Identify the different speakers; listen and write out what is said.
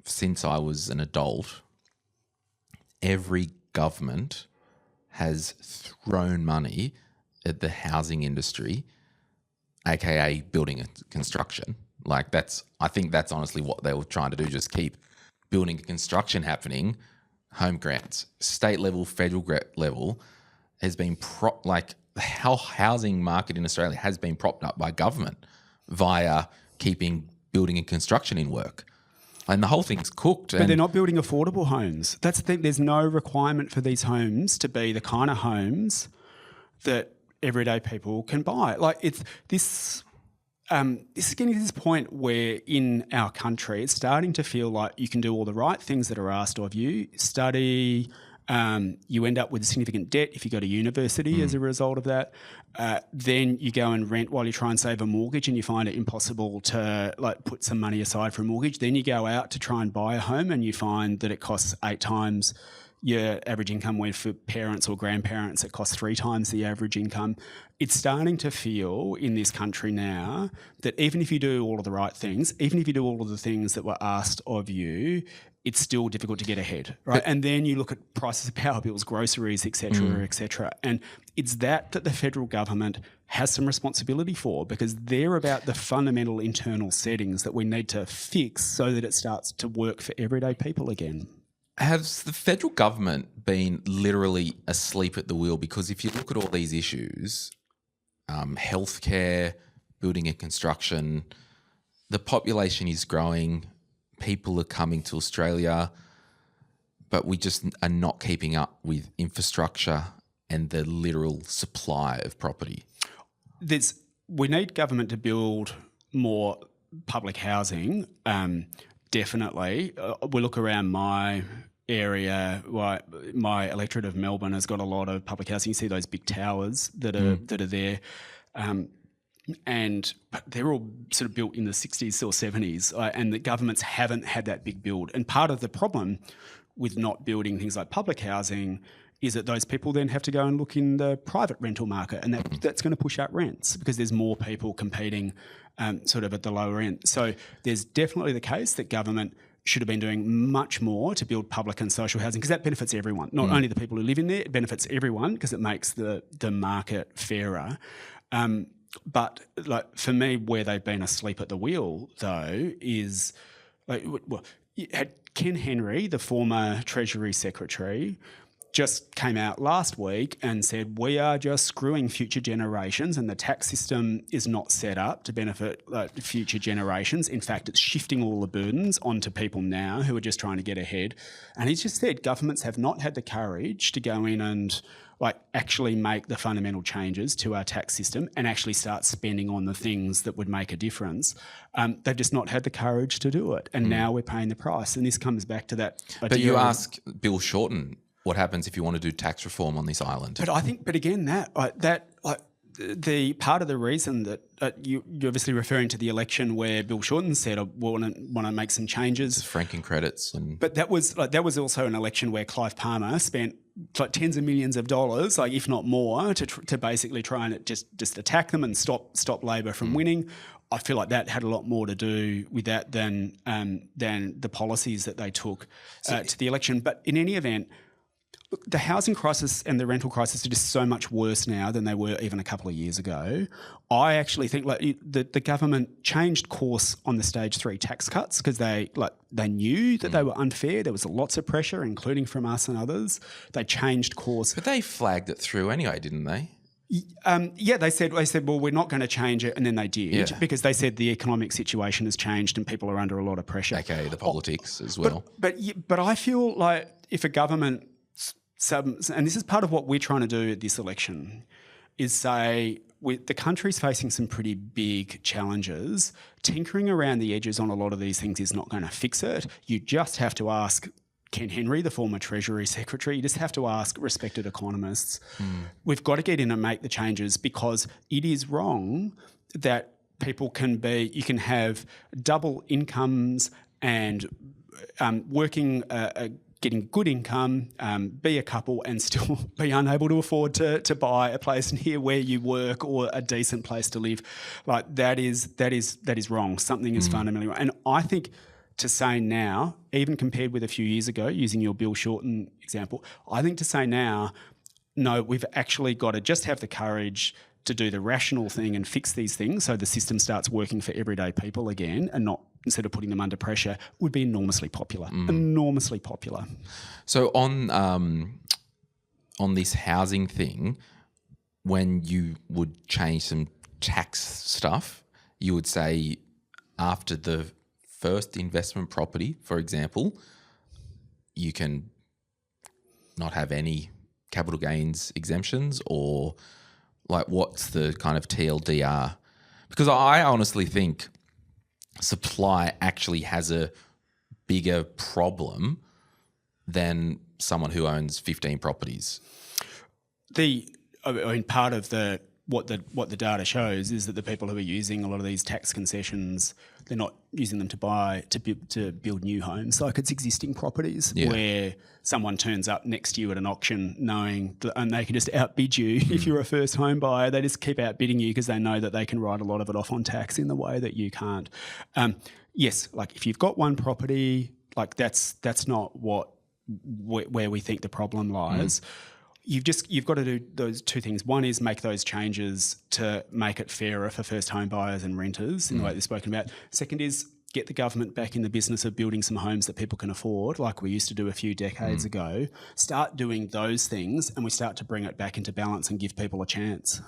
Speaker 1: since I was an adult, every government has thrown money at the housing industry, aka building and construction. Like I think that's honestly what they were trying to do, just keep building and construction happening. Home grants, state level, federal level, has been the housing market in Australia has been propped up by government via keeping building and construction in work. And the whole thing's cooked.
Speaker 2: But they're not building affordable homes. That's the thing. There's no requirement for these homes to be the kind of homes that everyday people can buy. Like it's this. This is getting to this point where in our country it's starting to feel like you can do all the right things that are asked of you. Study, you end up with significant debt if you go to university as a result of that. Then you go and rent while you try and save a mortgage and you find it impossible to put some money aside for a mortgage. Then you go out to try and buy a home and you find that it costs 8 times your average income, when for parents or grandparents it costs 3 times the average income. It's starting to feel in this country now that even if you do all of the right things, even if you do all of the things that were asked of you, it's still difficult to get ahead, right? And then you look at prices of power bills, groceries, et cetera, and it's that the federal government has some responsibility for, because they're about the fundamental internal settings that we need to fix so that it starts to work for everyday people again.
Speaker 1: Has the federal government been literally asleep at the wheel? Because if you look at all these issues, healthcare, building and construction, the population is growing, people are coming to Australia, but we just are not keeping up with infrastructure and the literal supply of property.
Speaker 2: We need government to build more public housing, definitely. We look around my area, my electorate of Melbourne has got a lot of public housing. You see those big towers that are there, but they're all sort of built in the 60s or 70s, and the governments haven't had that big build. And part of the problem with not building things like public housing is that those people then have to go and look in the private rental market, and that's going to push up rents because there's more people competing sort of at the lower end. So there's definitely the case that government should have been doing much more to build public and social housing, because that benefits everyone, not only the people who live in there, it benefits everyone because it makes the market fairer. But for me, where they've been asleep at the wheel, though, is Ken Henry, the former Treasury Secretary, just came out last week and said, we are just screwing future generations and the tax system is not set up to benefit future generations. In fact, it's shifting all the burdens onto people now who are just trying to get ahead. And he's just said governments have not had the courage to go in and actually make the fundamental changes to our tax system and actually start spending on the things that would make a difference. They've just not had the courage to do it. And now we're paying the price. And this comes back to that idea.
Speaker 1: But you ask Bill Shorten, what happens if you want to do tax reform on this island?
Speaker 2: But I think, the part of the reason that you're obviously referring to the election where Bill Shorten said, "I want to make some changes."
Speaker 1: Franking credits,
Speaker 2: but that was also an election where Clive Palmer spent tens of millions of dollars, if not more, to basically try and just attack them and stop Labor from winning. I feel like that had a lot more to do with that than the policies that they took to the election. But in any event, the housing crisis and the rental crisis are just so much worse now than they were even a couple of years ago. I actually think the government changed course on the stage 3 tax cuts because they knew that they were unfair. There was lots of pressure, including from us and others. They changed course.
Speaker 1: But they flagged it through anyway, didn't they?
Speaker 2: Yeah, they said, well, we're not going to change it, and then they did because they said the economic situation has changed and people are under a lot of pressure.
Speaker 1: Okay, the politics as well.
Speaker 2: But I feel like if a government, and this is part of what we're trying to do at this election, is say the country's facing some pretty big challenges. Tinkering around the edges on a lot of these things is not going to fix it. You just have to ask Ken Henry, the former Treasury Secretary, you just have to ask respected economists. We've got to get in and make the changes because it is wrong that you can have double incomes and working getting good income, be a couple and still be unable to afford to buy a place near where you work or a decent place to live. That is wrong. Something is fundamentally wrong. And I think to say now, even compared with a few years ago, using your Bill Shorten example, I think to say now, no, we've actually got to just have the courage to do the rational thing and fix these things so the system starts working for everyday people again and not instead of putting them under pressure, would be enormously popular. Enormously popular.
Speaker 1: So on this housing thing, when you would change some tax stuff, you would say after the first investment property, for example, you can not have any capital gains exemptions, or like what's the kind of TLDR? Because I honestly think supply actually has a bigger problem than someone who owns 15 properties.
Speaker 2: Part of what the data shows is that the people who are using a lot of these tax concessions, they're not using them to build new homes. Like it's existing properties where someone turns up next to you at an auction knowing that, and they can just outbid you. If you're a first home buyer, they just keep outbidding you because they know that they can write a lot of it off on tax in the way that you can't. Yes, like if you've got one property, like that's not where we think the problem lies. You've got to do those two things. One is make those changes to make it fairer for first home buyers and renters in the way they've spoken about. Second is get the government back in the business of building some homes that people can afford, like we used to do a few decades ago. Start doing those things and we start to bring it back into balance and give people a chance.